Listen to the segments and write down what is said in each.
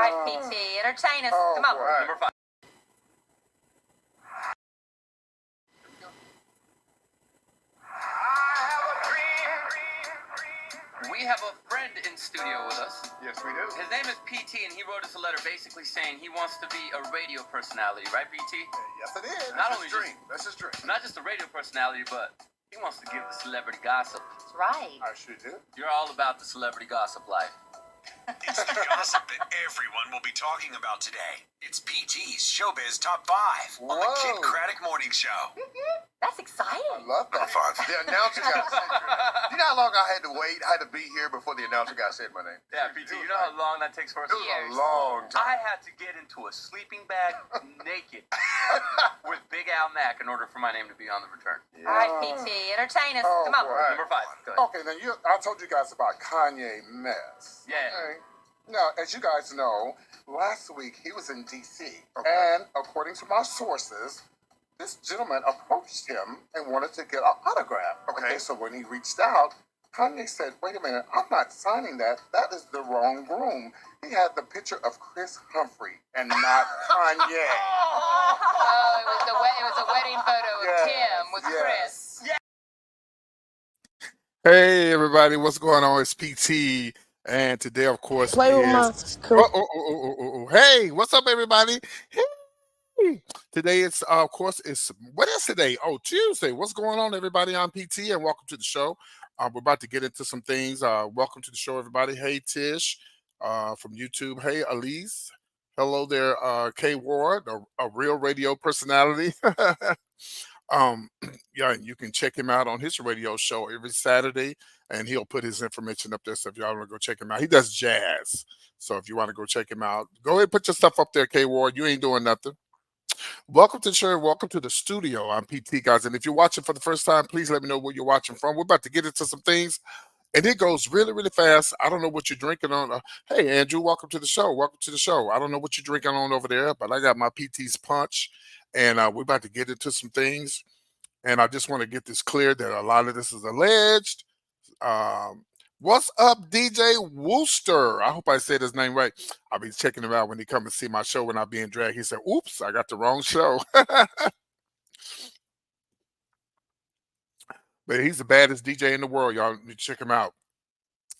All right, PT, entertain us. Come on. Boy. Number 5. We have a friend in studio with us. Yes, we do. His name is PT, and he wrote us a letter basically saying he wants to be a radio personality, right, PT? Yes, it is. Not That's only his dream. That's his dream. Not just a radio personality, but he wants to give the celebrity gossip. That's right. I sure do. You're all about the celebrity gossip life. It's the gossip that everyone will be talking about today. It's PT's Showbiz Top 5 on the Kid Whoa. Craddock Morning Show. That's I exciting. love that. Number 5. The announcer got sent here. You know how long I had to wait? I had to be here before the announcer got said my name. Yeah, PT, you know how long that takes for us? It was Years. a long time. I had to get into a sleeping bag naked with Big Al Mack in order for my name to be on the return. All right, PT, entertain us. Oh, Come on. boy. Number 5. Go ahead. Okay, then I told you guys about Kanye mess. Yeah. Okay. Now, as you guys know, last week he was in D.C. Okay. And according to my sources, this gentleman approached him and wanted to get an autograph. Okay. So when he reached out, Kanye said, "Wait a minute, I'm not signing that. That is the wrong room." He had the picture of Chris Humphrey and not Kanye. Oh, it was a wedding photo of Yes, Kim with yes. Chris. Hey everybody, what's going on? It's PT, and today, of course, Play with my Hey, what's up, everybody? Hey. Today it's of course it's what is today? Oh, Tuesday. What's going on, everybody? I'm PT, and welcome to the show. We're about to get into some things. Welcome to the show, everybody. Hey, Tish, from YouTube. Hey, Elise. Hello there, K Ward, a real radio personality. Yeah, you can check him out on his radio show every Saturday, and he'll put his information up there. So if y'all want to go check him out, he does jazz. So if you want to go check him out, go ahead and put your stuff up there, K Ward. You ain't doing nothing. Welcome to the show. Welcome to the studio. I'm PT, guys. And if you're watching for the first time, please let me know where you're watching from. We're about to get into some things, and it goes really, really fast. I don't know what you're drinking on. Hey, Andrew, welcome to the show. Welcome to the show. I don't know what you're drinking on over there, but I got my PT's punch, and we're about to get into some things. And I just want to get this clear that a lot of this is alleged. What's up, DJ Wooster? I hope I said his name right. I'll be checking him out when he come and see my show when I be in drag. He said, "Oops, I got the wrong show." But he's the baddest DJ in the world, y'all. Need to check him out.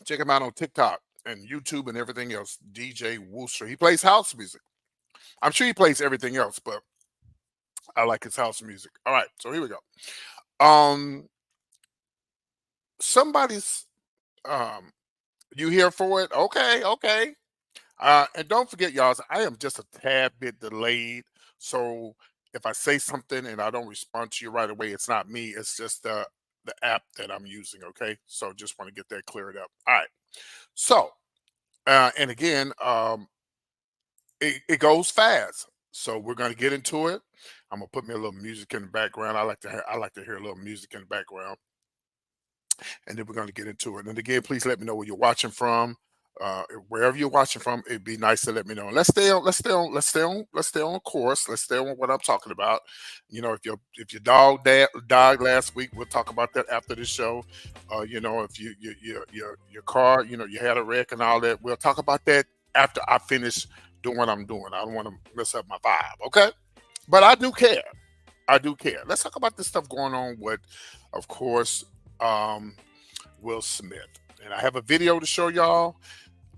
Check him out on TikTok and YouTube and everything else. DJ Wooster. He plays house music. I'm sure he plays everything else, but I like his house music. All right, so here we go. Somebody's you here for it? Okay. And don't forget, y'all, I am just a tad bit delayed. So if I say something and I don't respond to you right away, it's not me. It's just the app that I'm using. Okay, so just want to get that cleared up. All right. So and again, it goes fast. So we're gonna get into it. I'm gonna put me a little music in the background. I like to hear a little music in the background, and then we're gonna get into it. And again, please let me know where you're watching from. Wherever you're watching from, it'd be nice to let me know. Let's stay on course. Let's stay on what I'm talking about. You know, if your dog died last week, we'll talk about that after the show. You know, if your car, you know, you had a wreck and all that, we'll talk about that after I finish doing what I'm doing. I don't want to mess up my vibe, okay? But I do care. Let's talk about this stuff going on with, of course, Will Smith. And I have a video to show y'all.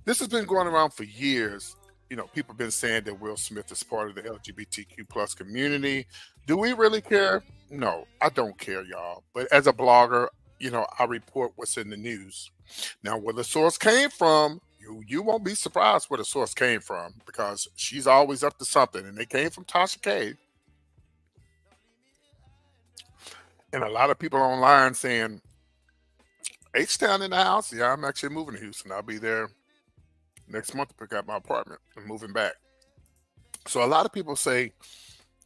This has been going around for years. You know, people have been saying that Will Smith is part of the LGBTQ plus community. Do we really care? No, I don't care, y'all. But as a blogger, you know, I report what's in the news. Now, where the source came from, you won't be surprised where the source came from, because she's always up to something. And they came from Tasha K. And a lot of people online saying, H-Town in the house. Yeah, I'm actually moving to Houston. I'll be there next month to pick up my apartment and moving back. So a lot of people say,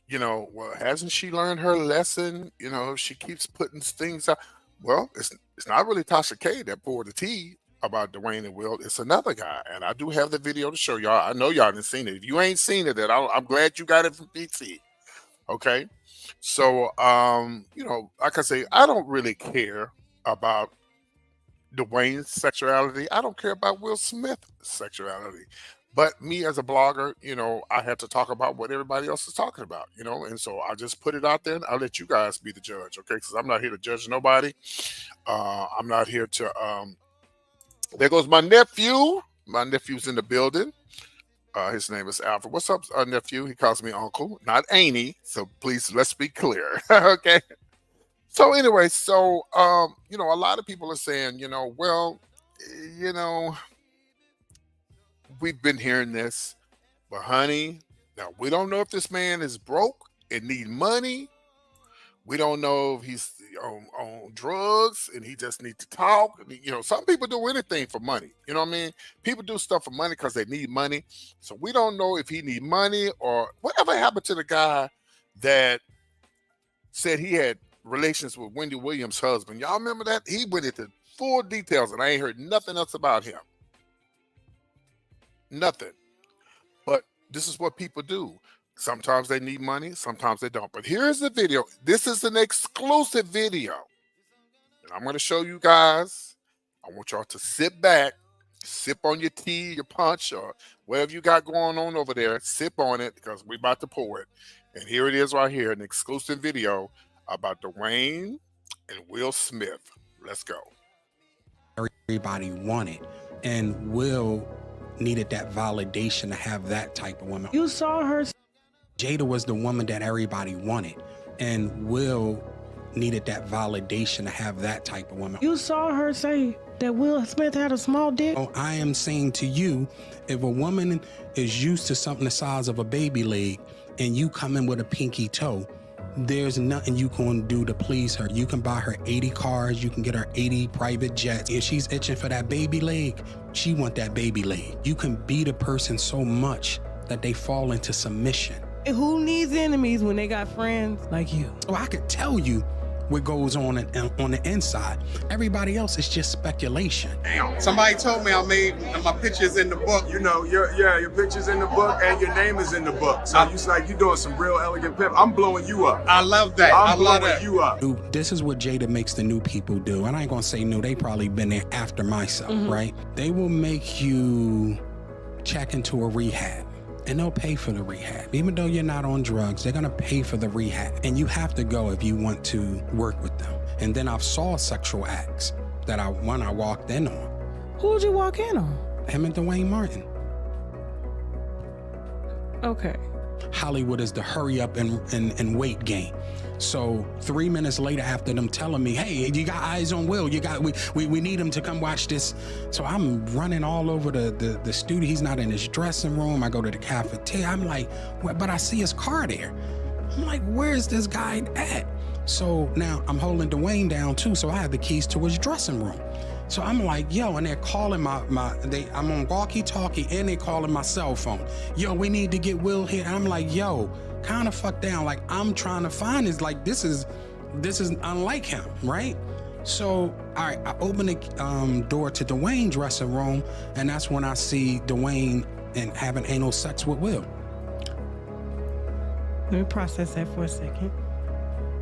you know, well, hasn't she learned her lesson? You know, she keeps putting things out. Well, it's not really Tasha K that poured the tea about Duane and Will. It's another guy. And I do have the video to show y'all. I know y'all didn't seen it. If you ain't seen it, then I'm glad you got it from PT. Okay. So, you know, like I say, I don't really care about Duane's sexuality. I don't care about Will Smith's sexuality. But me as a blogger, I had to talk about what everybody else is talking about, and so I just put it out there and I'll let you guys be the judge, okay? Because I'm not here to judge nobody. I'm not here to. There goes my nephew. My nephew's in the building. His name is Alfred. What's up, nephew? He calls me uncle, not Amy. So please, let's be clear, okay? So anyway, a lot of people are saying, well, you know, we've been hearing this, but honey, now we don't know if this man is broke and need money. We don't know if he's on drugs and he just needs to talk. Some people do anything for money. You know what I mean? People do stuff for money because they need money. So we don't know if he need money or whatever happened to the guy that said he had relations with Wendy Williams' husband. Y'all remember that? He went into full details and I ain't heard nothing else about him. Nothing. But this is what people do. Sometimes they need money, sometimes they don't. But here's the video. This is an exclusive video. And I'm going to show you guys. I want y'all to sit back, sip on your tea, your punch, or whatever you got going on over there. Sip on it because we're about to pour it. And here it is right here, an exclusive video about Duane and Will Smith. Let's go. Everybody wanted, and Will needed that validation to have that type of woman. You saw her. Jada was the woman that everybody wanted, and Will needed that validation to have that type of woman. You saw her say that Will Smith had a small dick. Oh, I am saying to you, if a woman is used to something the size of a baby leg and you come in with a pinky toe, there's nothing you can do to please her. You can buy her 80 cars, you can get her 80 private jets. If she's itching for that baby leg, she want that baby leg. You can beat a person so much that they fall into submission. Who needs enemies when they got friends like you? Oh, I could tell you what goes on the inside. Everybody else is just speculation. Somebody told me my picture's in the book. Your picture's in the book and your name is in the book. So you're doing some real elegant pimp. I'm blowing you up. I love that. I'm blowing you up. Dude, this is what Jada makes the new people do. And I ain't gonna say new, they probably been there after myself, right? They will make you check into a rehab. And they'll pay for the rehab. Even though you're not on drugs, they're gonna pay for the rehab. And you have to go if you want to work with them. And then I've saw sexual acts that I walked in on. Who'd you walk in on? Him and Duane Martin. Okay. Hollywood is the hurry up and wait game. So 3 minutes later, after them telling me, hey, you got eyes on Will, we need him to come watch this. So I'm running all over the studio. He's not in his dressing room. I go to the cafeteria. I'm like, but I see his car there. I'm like, where's this guy at? So now I'm holding Duane down too. So I have the keys to his dressing room. So I'm like, yo, and they're calling I'm on walkie-talkie and they're calling my cell phone. Yo, we need to get Will here. And I'm like, yo, kind of fuck down. Like, I'm trying to find this is unlike him, right? So, all right, I open the door to Duane's dressing room, and that's when I see Duane and having anal sex with Will. Let me process that for a second.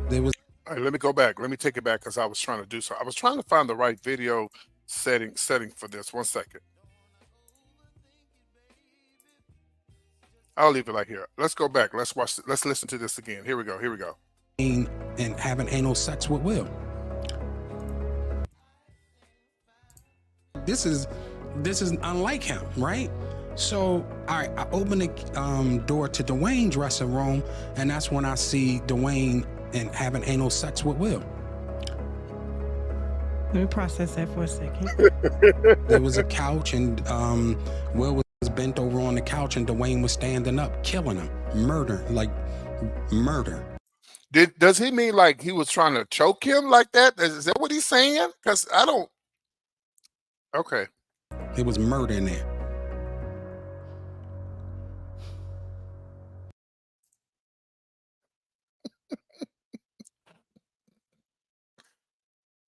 There was. All right, let me go back. Let me take it back because I was trying to do so. I was trying to find the right video setting for this. 1 second. I'll leave it like here. Let's go back. Let's watch. Let's listen to this again. Here we go. And having anal sex with Will. This is unlike him, right? So, all right, I open the door to Duane's dressing room, and that's when I see Duane and having anal sex with Will. Let me process that for a second. There was a couch, and Will was bent over on the couch, and Duane was standing up, killing him, murder. Does he mean like he was trying to choke him like that? Is that what he's saying? Because I don't. Okay. It was murder in there.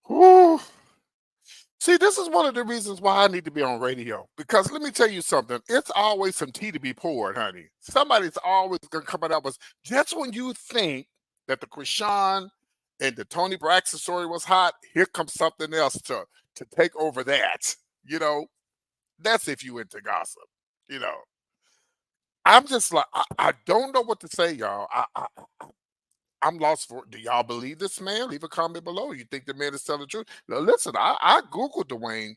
Whew. See, this is one of the reasons why I need to be on radio. Because let me tell you something. It's always some tea to be poured, honey. Somebody's always going to come out with just when you think that the Krishan and the Tony Braxton story was hot, here comes something else to take over that. That's if you into gossip. I'm just like I don't know what to say, y'all. I'm lost for. Do y'all believe this man? Leave a comment below. You think the man is telling the truth? Now, listen, I googled Dwayne,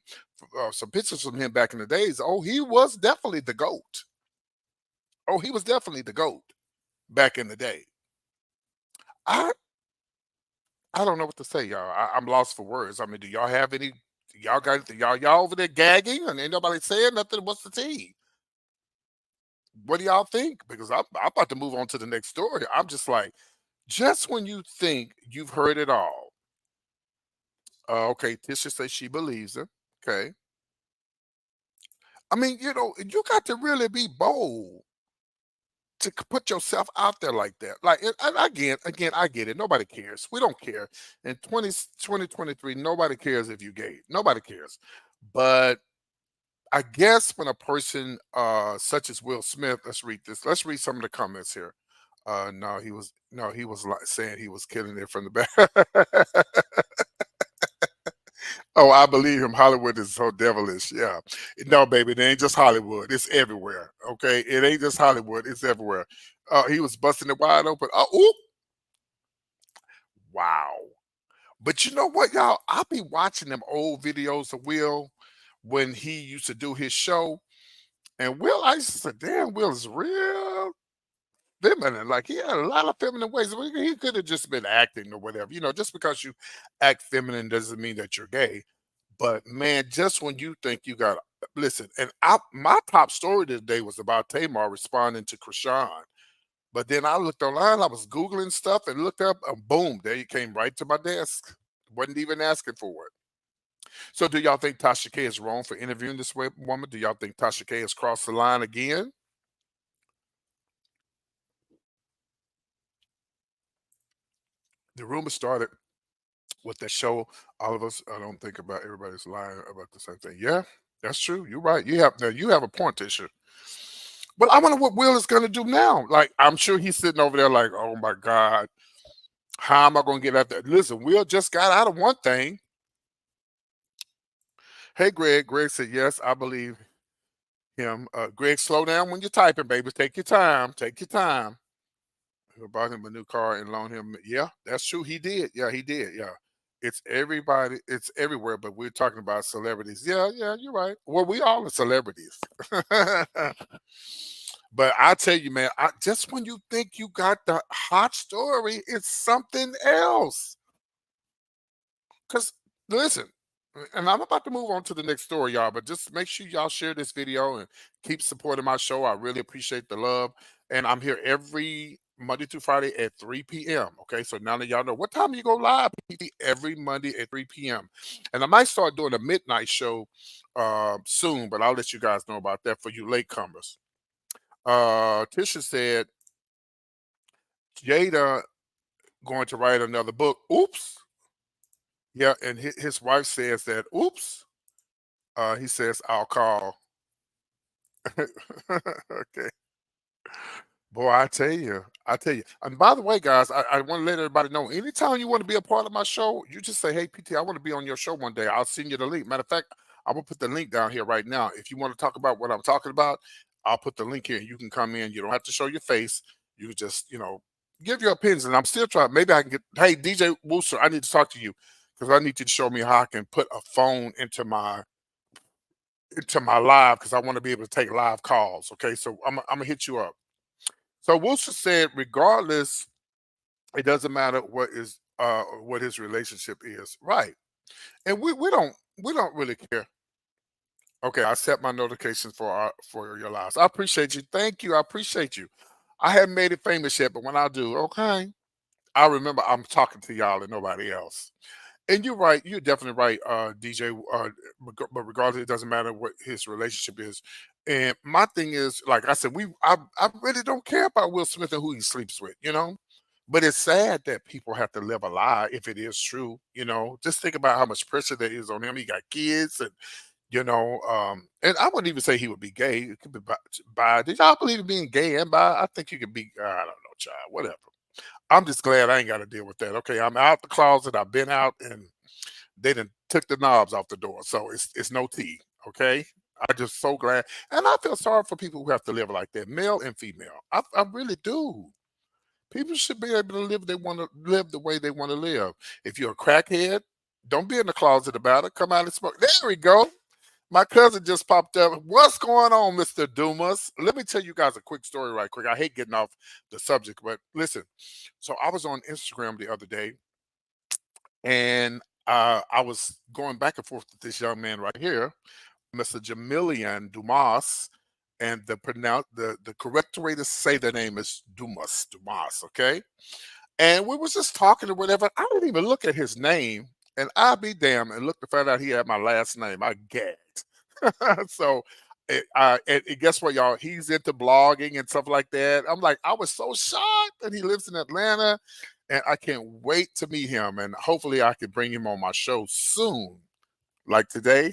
some pictures from him back in the days. Oh, he was definitely the goat. Oh, he was definitely the goat back in the day. I I don't know what to say, y'all. I'm lost for words. I mean, do y'all have any? Y'all got y'all over there gagging and ain't nobody saying nothing? What's the tea? What do y'all think? Because I'm about to move on to the next story. I'm just like, just when you think you've heard it all. Okay, Tisha says she believes him. Okay. I mean, you got to really be bold to put yourself out there like that. Like, and again, I get it. Nobody cares. We don't care. In 2023, nobody cares if you're gay. Nobody cares. But I guess when a person such as Will Smith, let's read this. Let's read some of the comments here. No, he was like saying he was killing it from the back. Oh, I believe him. Hollywood is so devilish. Yeah. No, baby, it ain't just Hollywood. It's everywhere. Okay. It ain't just Hollywood. It's everywhere. He was busting it wide open. Oh, oop. Wow. But you know what, y'all? I'll be watching them old videos of Will when he used to do his show. And Will, I used to say, damn, Will is real feminine. Like he had a lot of feminine ways. Well, he could have just been acting or whatever. Just because you act feminine doesn't mean that you're gay. But man, just when you think you got listen, and my top story today was about Tamar responding to Krishan. But then I looked online, I was Googling stuff and looked up, and boom, there you came right to my desk. Wasn't even asking for it. So do y'all think Tasha K is wrong for interviewing this woman? Do y'all think Tasha K has crossed the line again? The rumor started with that show. All of us, I don't think about everybody's lying about the same thing. Yeah, that's true. You're right. You have a point, Tisha. But I wonder what Will is gonna do now. Like, I'm sure he's sitting over there like, oh my God, how am I gonna get out there? Listen, Will just got out of one thing. Hey Greg. Greg said, yes, I believe him. Greg, slow down when you're typing, baby. Take your time. Take your time. I bought him a new car and loaned him. Yeah, that's true. He did. Yeah, he did. Yeah. It's everybody, it's everywhere, but we're talking about celebrities. Yeah, yeah, you're right. Well, we all are celebrities. But I tell you, man, just when you think you got the hot story, it's something else. Because listen, and I'm about to move on to the next story, y'all, but just make sure y'all share this video and keep supporting my show. I really appreciate the love. And I'm here every Monday through Friday at 3 p.m. Okay, so now that y'all know what time you go live, every Monday at 3 p.m. And I might start doing a midnight show soon, but I'll let you guys know about that for you latecomers. Tisha said Jada going to write another book. Oops. Yeah, and his wife says that. Oops. He says I'll call. Okay. Boy, I tell you. And by the way, guys, I want to let everybody know. Anytime you want to be a part of my show, you just say, "Hey, PT, I want to be on your show one day." I'll send you the link. Matter of fact, I'm gonna put the link down here right now. If you want to talk about what I'm talking about, I'll put the link here. You can come in. You don't have to show your face. You can just, give your opinions. And I'm still trying. Maybe I can get. Hey, DJ Wooster, I need to talk to you because I need you to show me how I can put a phone into my live because I want to be able to take live calls. Okay, so I'm gonna hit you up. So Wilson said, regardless, it doesn't matter what his relationship is, right? And we don't really care. Okay, I set my notifications for your lives. I appreciate you. Thank you. I appreciate you. I haven't made it famous yet, but when I do, okay, I remember I'm talking to y'all and nobody else. And you're right. You're definitely right, DJ. But regardless, it doesn't matter what his relationship is. And my thing is, like I said, I really don't care about Will Smith and who he sleeps with, But it's sad that people have to live a lie if it is true, Just think about how much pressure there is on him. He got kids, and I wouldn't even say he would be gay. It could be bi. Did y'all believe in being gay and bi? I think you could be. I don't know, child. Whatever. I'm just glad I ain't got to deal with that. Okay, I'm out the closet. I've been out, and they done took the knobs off the door, so it's no tea. Okay, I just so glad, and I feel sorry for people who have to live like that, male and female. I really do. People should be able to live they want to live the way they want to live. If you're a crackhead, don't be in the closet about it. Come out and smoke. There we go. My cousin just popped up. What's going on, Mr. Dumas? Let me tell you guys a quick story right quick. I hate getting off the subject, but listen. So I was on Instagram the other day, and I was going back and forth with this young man right here, Mr. Jamilian Dumas, and the correct way to say the name is Dumas, okay? And we was just talking or whatever. I didn't even look at his name, and I'll be damned and look to find out he had my last name. I gagged. So, and guess what, y'all? He's into blogging and stuff like that. I'm like, I was so shocked, and he lives in Atlanta, and I can't wait to meet him, and hopefully I can bring him on my show soon, like today.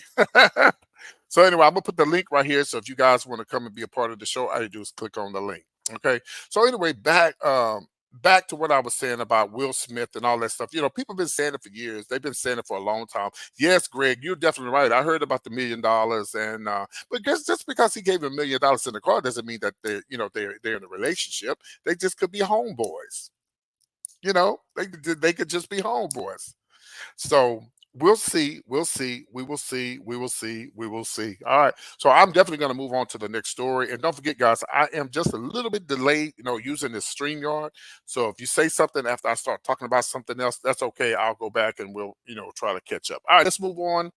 So anyway, I'm gonna put the link right here. So if you guys want to come and be a part of the show, all you do is click on the link. Okay. So anyway, back to what I was saying about Will Smith and all that stuff. You know, people have been saying it for years. They've been saying it for a long time. Yes, Greg, you're definitely right. I heard about the $1 million, and but just because he gave him $1 million in the car doesn't mean that they're in a relationship. They just could be homeboys. You know, they could just be homeboys. So we'll see. We'll see. We will see. We will see. We will see. All right. So I'm definitely going to move on to the next story. And don't forget, guys, I am just a little bit delayed, using this StreamYard. So if you say something after I start talking about something else, that's okay. I'll go back and we'll, try to catch up. All right, let's move on.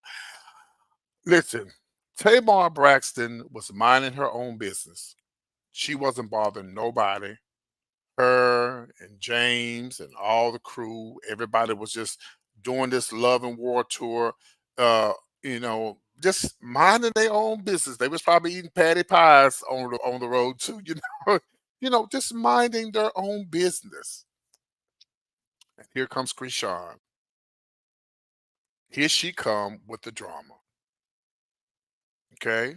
Listen, Tamar Braxton was minding her own business. She wasn't bothering nobody. Her and James and all the crew, everybody was just doing this love and war tour, just minding their own business. They was probably eating patty pies on the road too, know, just minding their own business. And here comes Krishan. Here she come with the drama. Okay.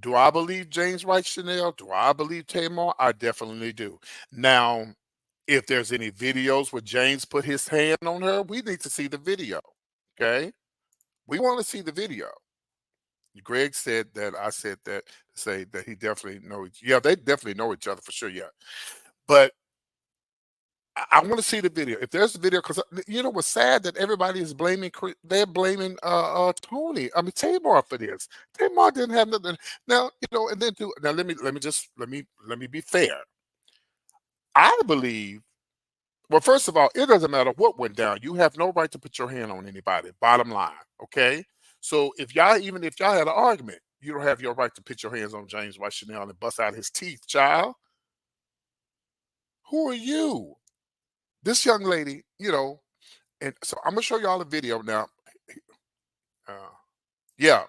Do I believe James White Chanel? Do I believe Tamar? I definitely do. Now, if there's any videos where James put his hand on her, we need to see the video. Okay. We want to see the video. Greg said that I said that say that he definitely knows. Yeah, they definitely know each other for sure. Yeah. But I want to see the video. If there's a video, because what's sad that everybody is blaming. They're blaming Tony. I mean Tamar for this. Tamar didn't have nothing. Now and then now let me be fair. I believe. Well, first of all, it doesn't matter what went down. You have no right to put your hand on anybody. Bottom line, okay? So even if y'all had an argument, you don't have your right to put your hands on James White Chanel and bust out his teeth, child. Who are you? This young lady, and so I'm gonna show y'all a video now. Yeah,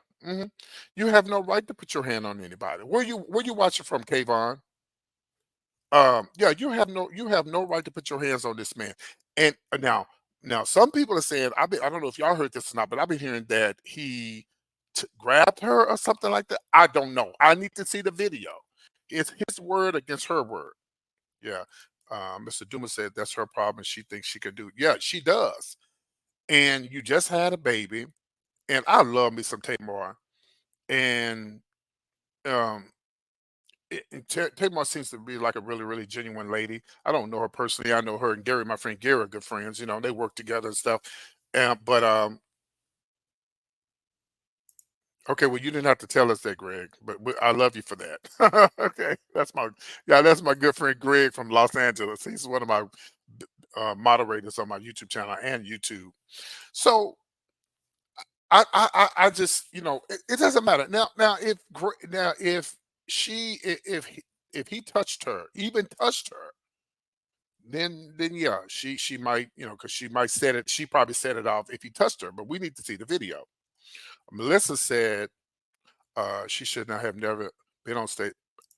you have no right to put your hand on anybody. Where you watching from, Kayvon? Yeah, you have no right to put your hands on this man. And now some people are saying I don't know if y'all heard this or not, but I've been hearing that he grabbed her or something like that. I don't know. I need to see the video. It's his word against her word. Yeah. Mr. Duma said that's her problem. She thinks she can do it. Yeah, she does. And you just had a baby, and I love me some Tamar. And um Tamar seems to be like a really, really genuine lady. I don't know her personally. I know her and Gary, my friend Gary, are good friends. They work together and stuff. But okay, well, you didn't have to tell us that, Greg. But I love you for that. Okay, that's my good friend Greg from Los Angeles. He's one of my moderators on my YouTube channel and YouTube. So I just it doesn't matter now if she if he touched her, even touched her, then yeah, she might, because she probably set it off if he touched her, but we need to see the video. Melissa said she should not have never been on stage.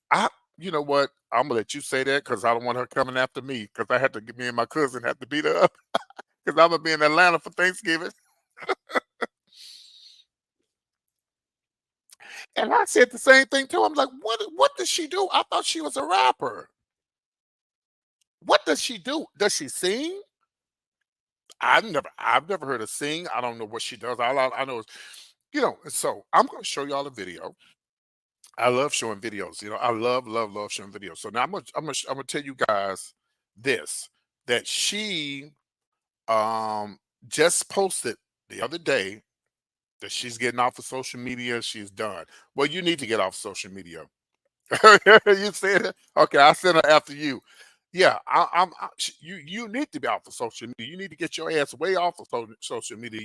I You know what? I'm gonna let you say that because I don't want her coming after me because I had to me and my cousin have to beat her up because I'm gonna be in Atlanta for Thanksgiving. And I said the same thing too. I'm like, what does she do? I thought she was a rapper. What does she do? Does she sing? I've never heard her sing. I don't know what she does. All I know is You know, so I'm going to show y'all a video. I love showing videos. You know, I love showing videos. So now I'm gonna tell you guys this, that she just posted the other day that she's getting off of social media. She's done. Well, you need to get off social media. You said it. Okay, I sent her after you. Yeah, you need to be off of social media. You need to get your ass way off of social media.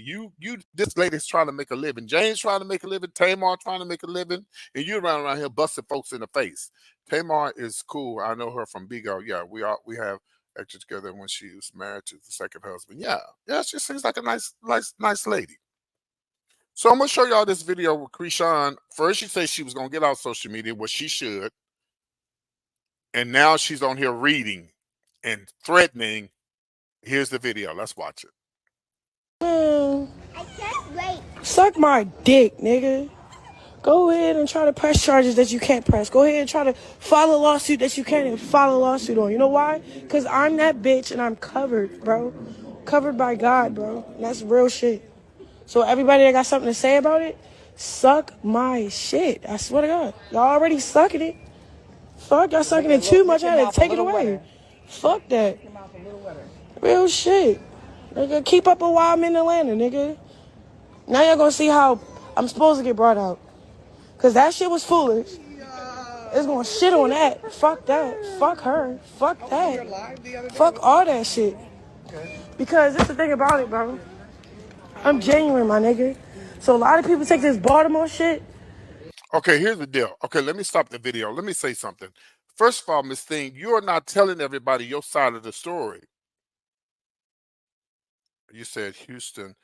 This lady's trying to make a living. Jane's trying to make a living. Tamar trying to make a living, and you around here busting folks in the face. Tamar is cool. I know her from Bigo. Yeah, we have acted together when she was married to the second husband. Yeah, she seems like a nice lady. So I'm gonna show y'all this video with Krishan. First, she said she was gonna get off social media, which she should, and now she's on here reading and threatening. Here's the video. Let's watch it. I can't wait. Suck my dick, nigga. Go ahead and try to press charges that you can't press. Go ahead and try to file a lawsuit that you can't file a lawsuit on. You know why? Because I'm that bitch and I'm covered, bro. Covered by God, bro. And that's real shit. So everybody that got something to say about it, suck my shit. I swear to God. Y'all already sucking it. Fuck, y'all sucking it too much. I had to take it away. Fuck that. Real shit. Nigga, keep up a while I'm in Atlanta, nigga. Now y'all gonna see how I'm supposed to get brought out. Cause that shit was foolish. It's gonna shit on that. Fuck that. Fuck her. Fuck that. Fuck all that shit. Because that's the thing about it, bro. I'm genuine, my nigga. So a lot of people take this Baltimore shit. Okay, here's the deal. Okay, let me stop the video. Let me say something. First of all, Miss Thing, you are not telling everybody your side of the story. You said Houston.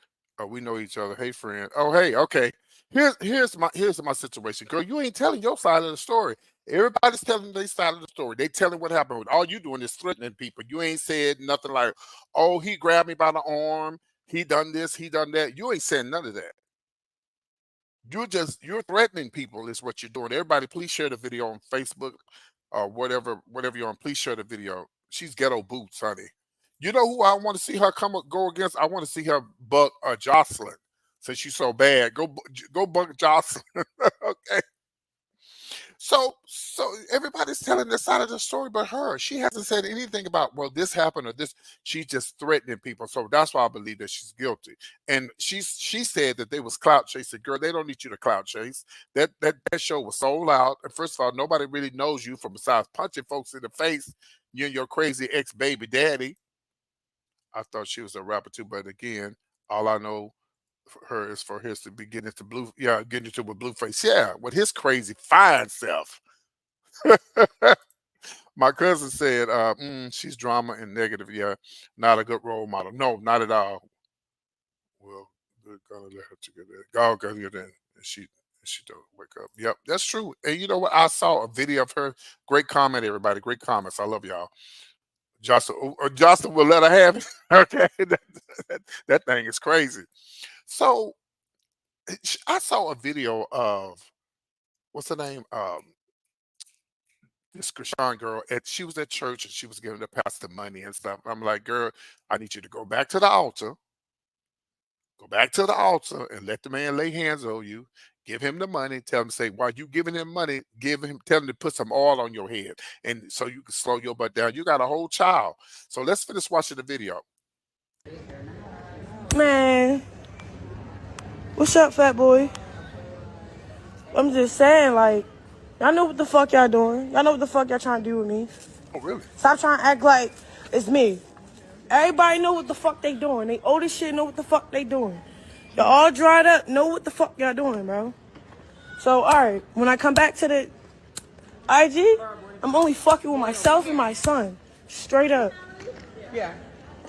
We know each other. Hey, friend. Oh, hey. Okay. Here's my situation, girl. You ain't telling your side of the story. Everybody's telling their side of the story. They telling what happened. All you doing is threatening people. You ain't said nothing like, "Oh, he grabbed me by the arm. He done this. He done that." You ain't saying none of that. You're threatening people is what you're doing. Everybody, please share the video on Facebook or whatever you're on. Please share the video. She's ghetto boots, honey. You know who I want to see her go against? I want to see her buck Jocelyn. Since she's so bad, go buck Jocelyn. Okay. So everybody's telling their side of the story, but her. She hasn't said anything about, well, this happened or this. She's just threatening people. So that's why I believe that she's guilty. And she said that they was clout chasing. Girl, they don't need you to clout chase. That show was sold out. And first of all, nobody really knows you from besides punching folks in the face. You and your crazy ex-baby daddy. I thought she was a rapper too, but again, all I know for her is for his to be getting into getting into with Blueface. Yeah, with his crazy fine self. My cousin said, she's drama and negative. Yeah, not a good role model. No, not at all. Well, they're gonna let her to get that. God, gonna get in. And she don't wake up. Yep, that's true. And you know what? I saw a video of her. Great comment, everybody. Great comments. I love y'all. Jocelyn will let her have it. Okay, that thing is crazy. So I saw a video of what's her name? This Krishan girl. She was at church and she was giving the pastor money and stuff. I'm like, girl, I need you to go back to the altar. Go back to the altar and let the man lay hands on you. Give him the money. Tell him, say, while you giving him money, tell him to put some oil on your head, and so you can slow your butt down. You got a whole child. So let's finish watching the video. Man, what's up, fat boy? I'm just saying, like, y'all know what the fuck y'all doing. Y'all know what the fuck y'all trying to do with me. Oh, really? Stop trying to act like it's me. Everybody know what the fuck they doing. They old as shit know what the fuck they doing. Y'all all dried up know what the fuck y'all doing, bro. So, alright, when I come back to the IG, I'm only fucking with myself and my son. Straight up. Yeah.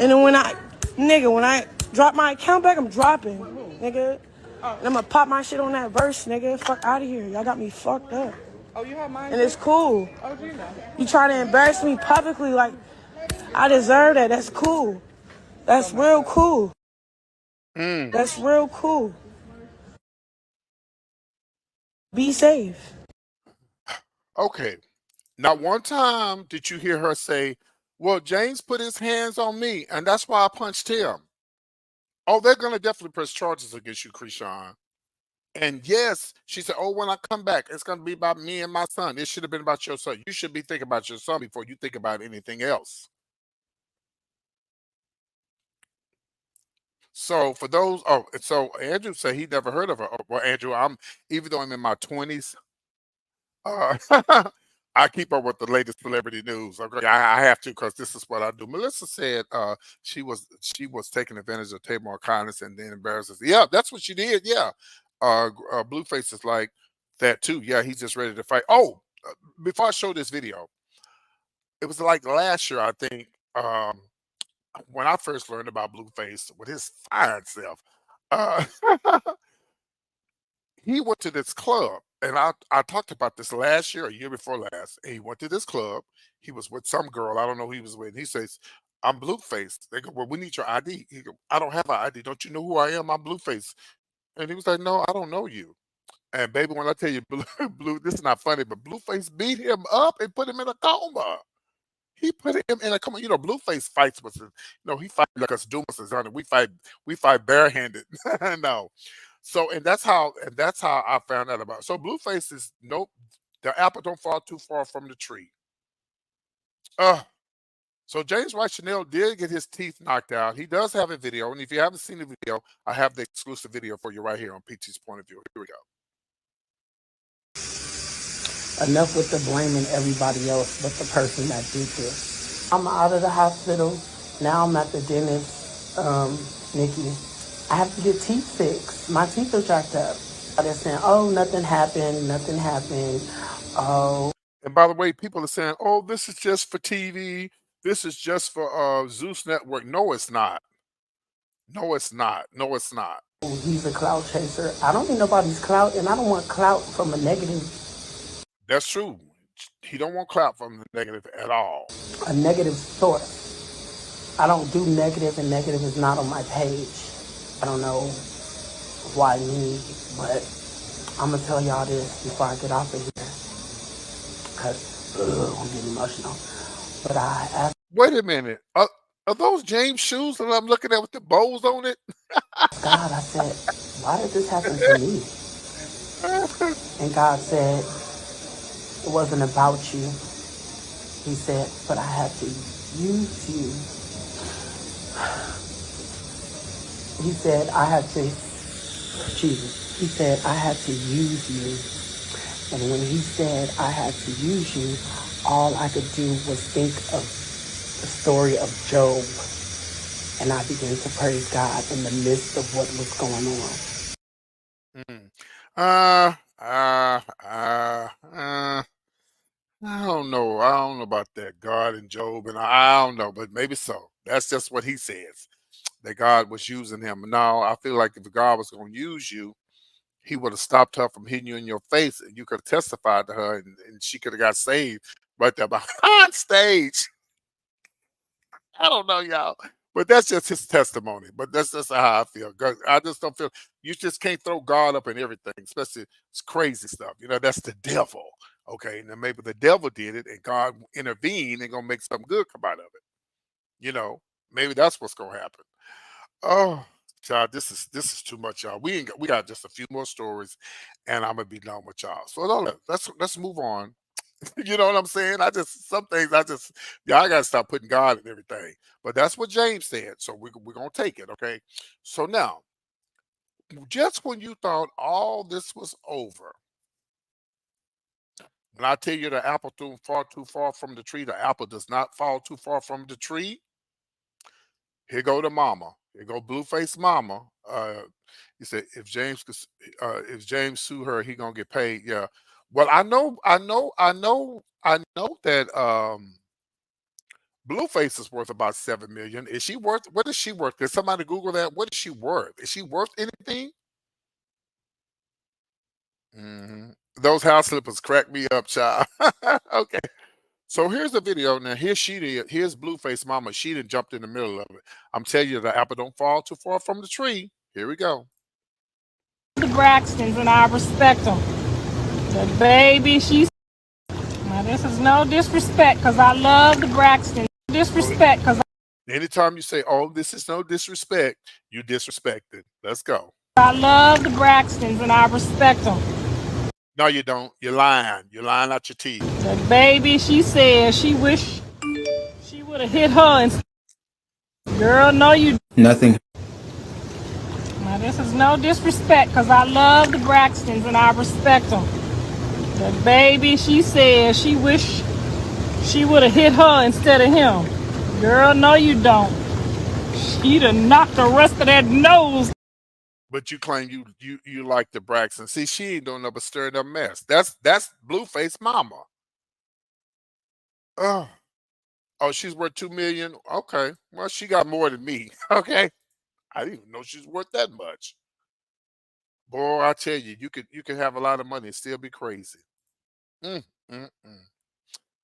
And then when I drop my account back, I'm dropping, nigga. And I'm gonna pop my shit on that verse, nigga. Fuck out of here. Y'all got me fucked up. Oh, you have mine? And it's cool. Oh, do you know? You try to embarrass me publicly, like, I deserve that. That's cool. That's real cool. That's real cool. Be safe. Okay. Not one time did you hear her say, well, James put his hands on me, and that's why I punched him. Oh, they're going to definitely press charges against you, Krishan. And yes, she said, "Oh, when I come back, it's going to be about me and my son. It should have been about your son. You should be thinking about your son before you think about anything else." So for those, oh, and so Andrew said he never heard of her. Oh, well, Andrew, even though I'm in my 20s, uh, I keep up with the latest celebrity news. Okay, I have to because this is what I do. Melissa said she was taking advantage of Tamar kindness and then embarrasses. Yeah, that's what she did. Yeah, Blueface is like that too. Yeah, he's just ready to fight. Oh, before I show this video, it was like last year, I think. When I first learned about Blueface with his fine self, uh, he went to this club, and I talked about this last year, or year before last. And he went to this club. He was with some girl. I don't know who he was with. And he says, "I'm Blueface." They go, "Well, we need your ID." He go, "I don't have an ID. Don't you know who I am? I'm Blueface." And he was like, "No, I don't know you." And baby, when I tell you, this is not funny, but Blueface beat him up and put him in a coma. He put him in a coma. You know, Blueface fights with, he fight like us Dumas on it. We fight barehanded. No. So and that's how I found out about it. So Blueface is nope. The apple don't fall too far from the tree. So James White Chanel did get his teeth knocked out. He does have a video, and if you haven't seen the video, I have the exclusive video for you right here on PT's Point of View. Here we go. Enough with the blaming everybody else but the person that did this. I'm out of the hospital. Now I'm at the dentist, Nikki. I have to get teeth fixed. My teeth are jacked up. They're saying, oh, nothing happened. Oh. And by the way, people are saying, oh, this is just for TV. This is just for Zeus Network. No, it's not. No, it's not. No, it's not. He's a clout chaser. I don't need nobody's clout, and I don't want clout from a negative. That's true. He don't want clout from the negative at all. A negative source. I don't do negative, and negative is not on my page. I don't know why me, but I'm going to tell y'all this before I get off of here. Because I'm getting emotional. But I asked... Wait a minute. Are those James shoes that I'm looking at with the bows on it? God, I said, why did this happen to me? And God said, it wasn't about you. He said, but I had to use you. He said, I had to, Jesus. He said, I had to use you. And when he said I had to use you, all I could do was think of the story of Job. And I began to praise God in the midst of what was going on. I don't know. I don't know about that. God and Job, and I don't know, but maybe so. That's just what he says, that God was using him. Now, I feel like if God was going to use you, he would have stopped her from hitting you in your face, and you could have testified to her, and she could have got saved right there behind stage. I don't know, y'all. But that's just his testimony. But that's just how I feel. I just don't feel, you just can't throw God up in everything, especially it's crazy stuff. That's the devil. Okay, now maybe the devil did it and God intervened and gonna make something good come out of it. Maybe that's what's gonna happen. Oh, child, this is too much, y'all. We got just a few more stories, and I'm gonna be done with y'all. So let's move on. You know what I'm saying? Some things I gotta stop putting God in everything. But that's what James said. So we're gonna take it, okay? So now, just when you thought all this was over, when I tell you the apple far too far from the tree, the apple does not fall too far from the tree. Here go the mama. Here go Blueface mama. He said if James sue her, he gonna get paid. Yeah. Well, I know that Blueface is worth about $7 million. Is she worth? What is she worth? Did somebody Google that? What is she worth? Is she worth anything? Those house slippers crack me up, child. Okay. So here's the video. Now here's Blueface mama. She done jumped in the middle of it. I'm telling you, the apple don't fall too far from the tree. Here we go. The Braxtons, and I respect them. The baby, now this is no disrespect, because I love the Braxtons. Anytime you say, oh, this is no disrespect, you disrespected. Let's go. I love the Braxtons and I respect them. No, you don't. You're lying. You're lying out your teeth. The baby, she said she wished she would have hit her and girl, no you Nothing. Now this is no disrespect because I love the Braxtons and I respect them. The baby, she said she wished she would have hit her instead of him. Girl, no you don't. She'd have knocked the rest of that nose. But you claim you like the Braxton. See, she ain't doing nothing but stirring up mess. That's Blueface mama. Oh, she's worth $2 million. Okay, well, she got more than me. Okay, I didn't even know she's worth that much. Boy, I tell you, you could have a lot of money and still be crazy. Mm, mm, mm.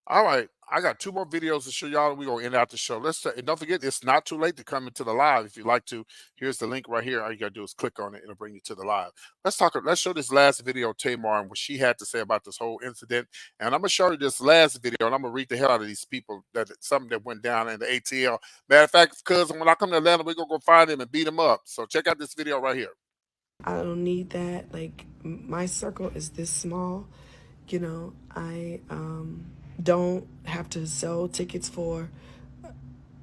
All right, I got 2 more videos to show y'all, and we're gonna end out the show. And don't forget, it's not too late to come into the live if you'd like to. Here's the link right here. All you gotta do is click on it, it'll bring you to the live. Let's show this last video of Tamar and what she had to say about this whole incident. And I'm gonna show you this last video, and I'm gonna read the hell out of these people something that went down in the ATL. Matter of fact, because when I come to Atlanta, we're gonna go find them and beat them up. So check out this video right here. I don't need that. Like, my circle is this small. You know, I don't have to sell tickets for,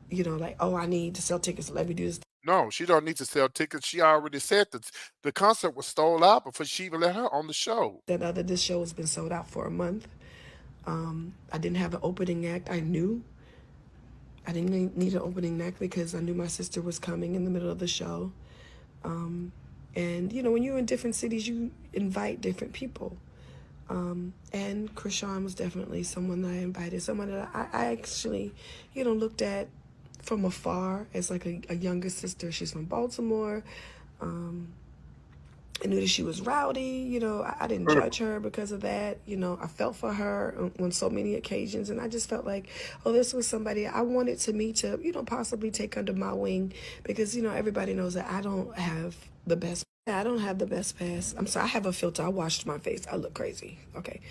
you know, like, oh, I need to sell tickets. Let me do this. No, she don't need to sell tickets. She already said that the concert was sold out before she even let her on the show. This show has been sold out for a month. I didn't have an opening act. I knew I didn't need an opening act because I knew my sister was coming in the middle of the show. And, you know, when you're in different cities, you invite different people. And Krishan was definitely someone that I invited, someone that I actually, you know, looked at from afar as like a younger sister. She's from Baltimore. I knew that she was rowdy. You know, I didn't judge her because of that. You know, I felt for her on so many occasions, and I just felt like, oh, this was somebody I wanted to meet, to, you know, possibly take under my wing, because, you know, everybody knows that I don't have the best. I don't have the best pass. I'm sorry, I have a filter. I washed my face. I look crazy. Okay.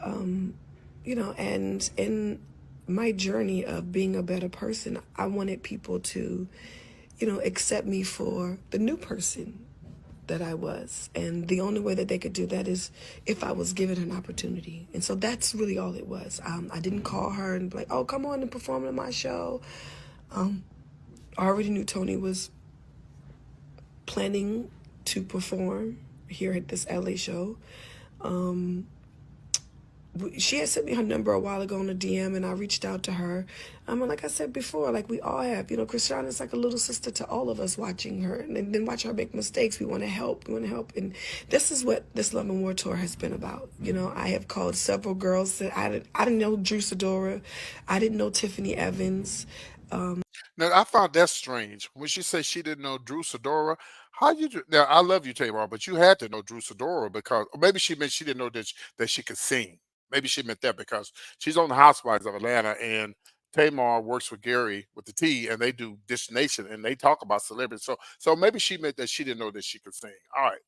You know, and in my journey of being a better person, I wanted people to, you know, accept me for the new person that I was. And the only way that they could do that is if I was given an opportunity. And so that's really all it was. I didn't call her and be like, oh, come on and perform in my show. I already knew Tony was planning to perform here at this LA show. She had sent me her number a while ago on a DM, and I reached out to her. Like I said before, like we all have, you know, Krishan is like a little sister to all of us, watching her and then watch her make mistakes. We want to help. We want to help. And this is what this Love and War tour has been about. You know, I have called several girls that I didn't know Drew Sidora. I didn't know Tiffany Evans. Now, I found that strange when she said she didn't know Drew Sidora. How you do? Now, I love you, Tamar, but you had to know Drew Sidora because, or maybe she meant she didn't know that she could sing. Maybe she meant that because she's on the Housewives of Atlanta, and Tamar works with Gary with the T, and they do Dish Nation, and they talk about celebrities. So maybe she meant that she didn't know that she could sing. All right.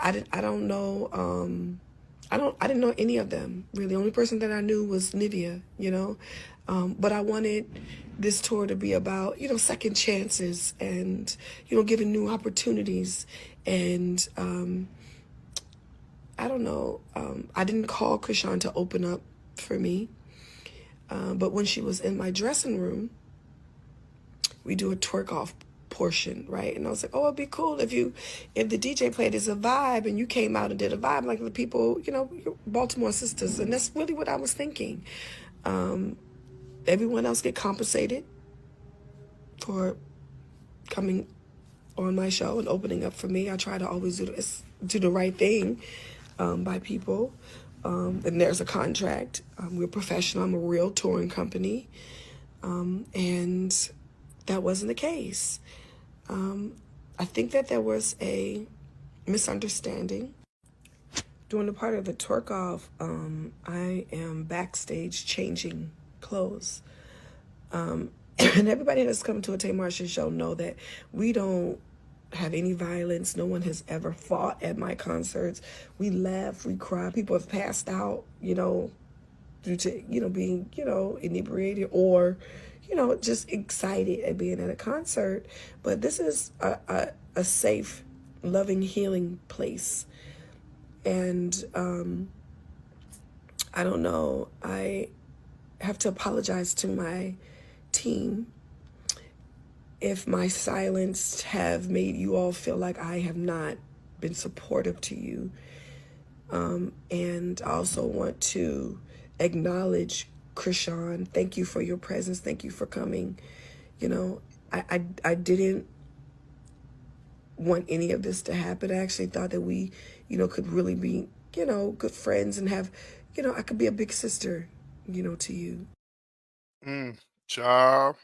I don't know. I didn't know any of them really. The only person that I knew was Nivea, you know. But I wanted this tour to be about, you know, second chances and, you know, giving new opportunities. And I don't know. I didn't call Krishan to open up for me. But when she was in my dressing room, we do a twerk off portion, right? And I was like, oh, it'd be cool if the DJ played as a vibe and you came out and did a vibe like the people, you know, Baltimore sisters. And that's really what I was thinking. Everyone else get compensated for coming on my show and opening up for me. I try to always do the right thing by people. And there's a contract. We're professional. I'm a real touring company. And that wasn't the case. I think that there was a misunderstanding. During the part of the twerk off, I am backstage changing clothes. And everybody that's come to a Tay Marshall show know that we don't have any violence. No one has ever fought at my concerts. We laugh, we cry. People have passed out, you know, due to, you know, being, you know, inebriated or, you know, just excited at being at a concert. But this is a safe loving, healing place. And I don't know, I have to apologize to my team if my silence have made you all feel like I have not been supportive to you. And I also want to acknowledge Krishan. Thank you for your presence. Thank you for coming. You know, I didn't want any of this to happen. I actually thought that we, could really be, good friends and have, I could be a big sister, to you. Child.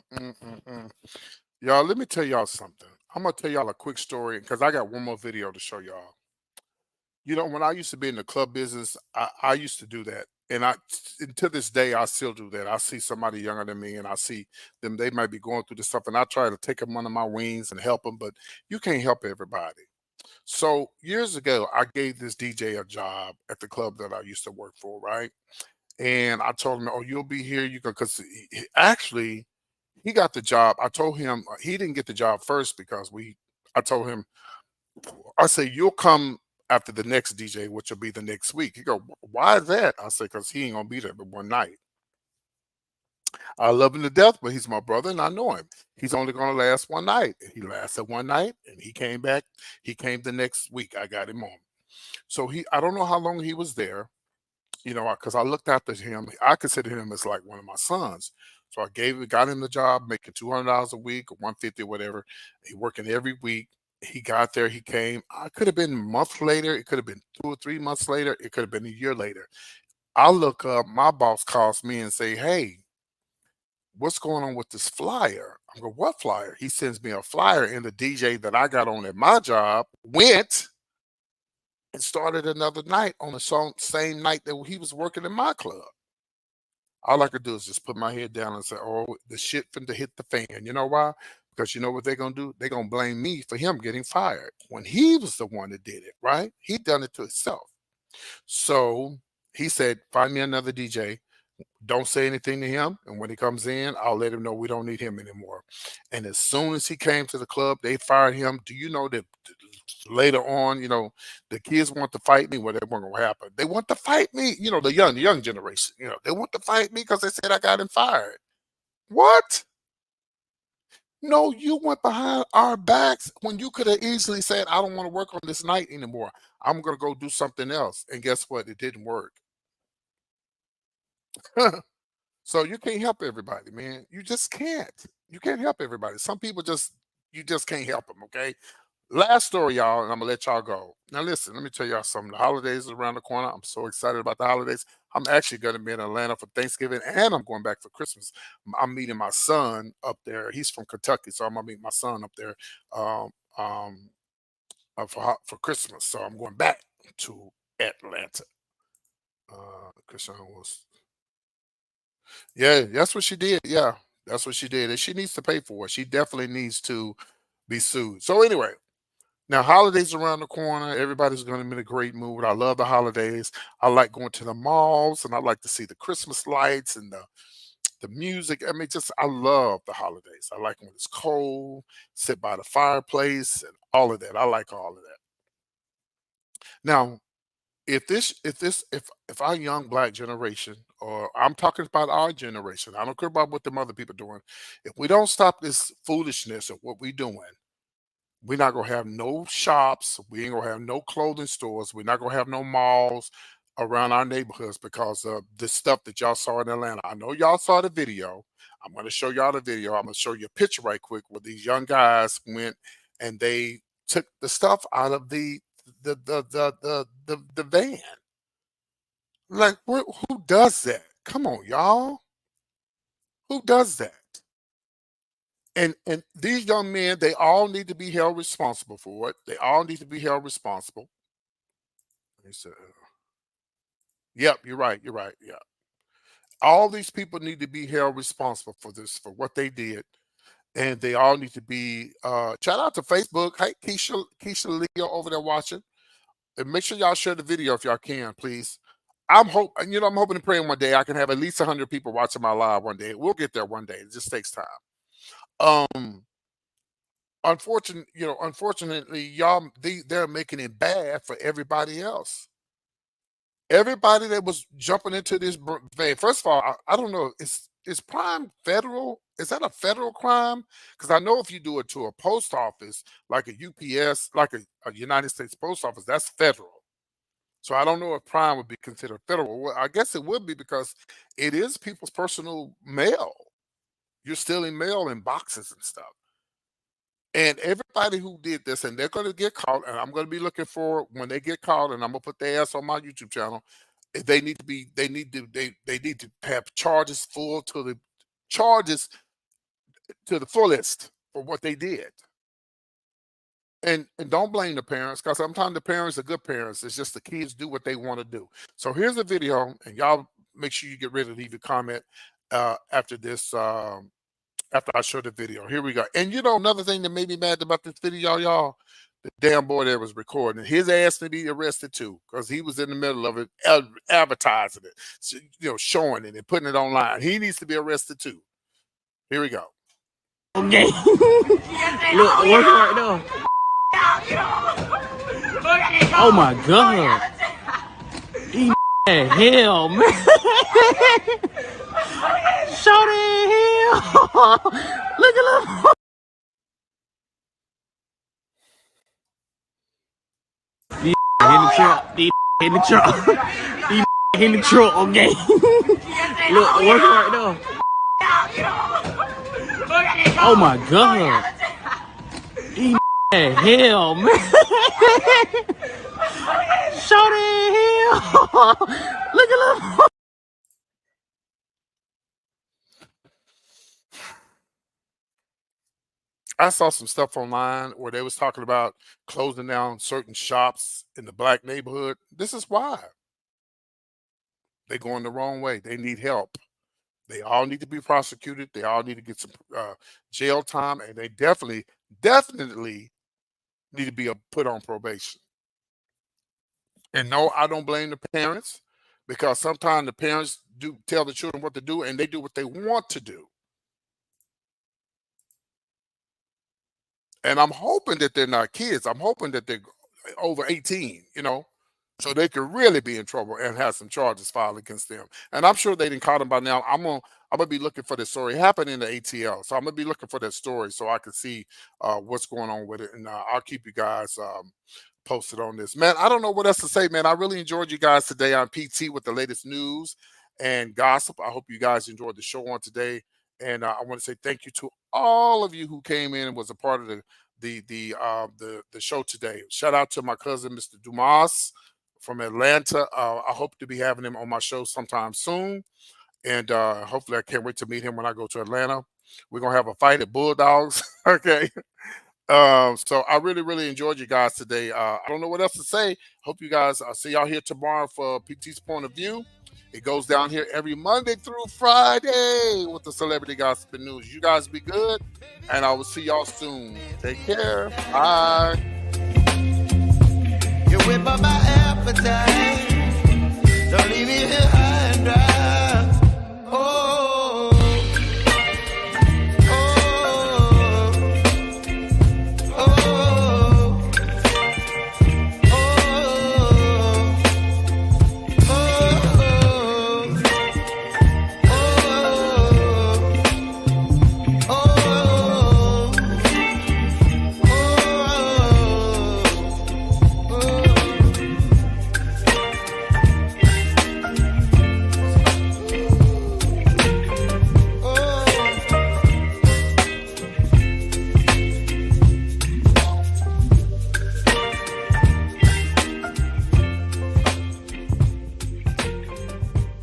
Y'all, let me tell y'all something. I'm gonna tell y'all a quick story because I got one more video to show y'all. When I used to be in the club business, I used to do that. And to this day, I still do that. I see somebody younger than me and I see them, they might be going through this stuff, and I try to take them under my wings and help them, but you can't help everybody. So years ago, I gave this DJ a job at the club that I used to work for, right? And I told him, "Oh, you'll be here. You can," because actually he got the job. I told him he didn't get the job first because I told him, I say, "You'll come after the next DJ, which will be the next week." He go, "Why is that?" I say, "Because he ain't gonna be there but one night. I love him to death, but he's my brother and I know him. He's only gonna last one night." And he lasted one night and he came back. He came the next week. I got him on. So I don't know how long he was there, because I looked after him. I consider him as like one of my sons. So got him the job, making $200 a week or 150 or whatever. He working every week. He got there, he came. I could have been a month later, it could have been 2 or 3 months later, it could have been a year later. I look up, my boss calls me and say, "Hey, what's going on with this flyer?" I go, "What flyer?" He sends me a flyer, and the DJ that I got on at my job went and started another night on the same night that he was working in my club. All I could do is just put my head down and say, "Oh, the shit finna hit the fan." You know why? Because you know what they're gonna do? They're gonna blame me for him getting fired when he was the one that did it, right? He done it to himself. So he said, "Find me another DJ. Don't say anything to him. And when he comes in, I'll let him know we don't need him anymore." And as soon as he came to the club, they fired him. Do you know that later on, the kids want to fight me? Well, that wasn't gonna happen. They want to fight me, the young generation, they want to fight me because they said I got him fired. What? No, you went behind our backs when you could have easily said, "I don't want to work on this night anymore. I'm gonna go do something else." And guess what? It didn't work. So you can't help everybody, man. You just can't. You can't help everybody. Some people you just can't help them, okay? Last story, y'all, and I'm gonna let y'all go. Now, listen, let me tell y'all something. The holidays are around the corner. I'm so excited about the holidays. I'm actually gonna be in Atlanta for Thanksgiving, and I'm going back for Christmas. I'm meeting my son up there. He's from Kentucky, so I'm gonna meet my son up there um, um, for Christmas. So I'm going back to Atlanta. Christian was, yeah, that's what she did. Yeah, that's what she did, and she needs to pay for it. She definitely needs to be sued. So anyway, now, holidays around the corner. Everybody's going to be in a great mood. I love the holidays. I like going to the malls, and I like to see the Christmas lights and the music. I mean, just I love the holidays. I like when it's cold, sit by the fireplace, and all of that. I like all of that. Now, if our young black generation, or I'm talking about our generation, I don't care about what the other people doing. If we don't stop this foolishness of what we doing, we're not gonna have no shops. We ain't gonna have no clothing stores. We're not gonna have no malls around our neighborhoods because of the stuff that y'all saw in Atlanta. I know y'all saw the video. I'm gonna show y'all the video. I'm gonna show you a picture right quick where these young guys went and they took the stuff out of the van. Like, who does that? Come on, y'all. Who does that? And these young men, they all need to be held responsible for it. They all need to be held responsible. He said, "Yep, you're right. You're right. Yeah, all these people need to be held responsible for this, for what they did, and they all need to be." Shout out to Facebook. Hey, Keisha Leo over there watching, and make sure y'all share the video if y'all can, please. I'm hoping and praying one day I can have at least 100 people watching my live one day. We'll get there one day. It just takes time. Um, unfortunately, y'all they're making it bad for everybody else. Everybody that was jumping into this van. First of all, I don't know. Is crime federal? Is that a federal crime? Because I know if you do it to a post office, like a UPS, like a United States Post Office, that's federal. So I don't know if crime would be considered federal. Well, I guess it would be because it is people's personal mail. You're stealing mail in boxes and stuff. And everybody who did this, and they're going to get caught, and I'm going to be looking for when they get caught, and I'm going to put their ass on my YouTube channel. They need to have charges to the fullest for what they did. And don't blame the parents, because sometimes the parents are good parents. It's just the kids do what they want to do. So here's a video, and y'all make sure you get ready to leave a comment after this. After I show the video. Here we go. And another thing that made me mad about this video, y'all, the damn boy that was recording, his ass to be arrested too, because he was in the middle of it, advertising it, showing it and putting it online. He needs to be arrested too. Here we go. Okay. Look, working right now. Oh my God. He hell, man. Shorty hell. Look at him. These in the truck. These in the truck. These in the truck, okay. Look, working right now. Oh my God. He hell, man. Shorty hell. Look at him. I saw some stuff online where they was talking about closing down certain shops in the black neighborhood. This is why. They're going the wrong way. They need help. They all need to be prosecuted. They all need to get some jail time, and they definitely need to be put on probation. And no, I don't blame the parents, because sometimes the parents do tell the children what to do, and they do what they want to do. And I'm hoping that they're not kids. I'm hoping that they're over 18, so they could really be in trouble and have some charges filed against them. And I'm sure they didn't caught them by now. I'm gonna be looking for this story. It happened in the ATL, so I'm gonna be looking for that story so I can see what's going on with it, and I'll keep you guys posted on this. Man, I don't know what else to say, man. I really enjoyed you guys today on PT with the latest news and gossip. I hope you guys enjoyed the show on today. And I want to say thank you to all of you who came in and was a part of the show today. Shout out to my cousin, Mr. Dumas from Atlanta. I hope to be having him on my show sometime soon. And hopefully I can't wait to meet him when I go to Atlanta. We're going to have a fight at Bulldogs. Okay. So I really, really enjoyed you guys today. I don't know what else to say. Hope you guys, I'll see y'all here tomorrow for PT's Point of View. It goes down here every Monday through Friday with the celebrity gossip and news. You guys be good, and I will see y'all soon. Take care. Bye. You whip up my appetite. Don't leave me here.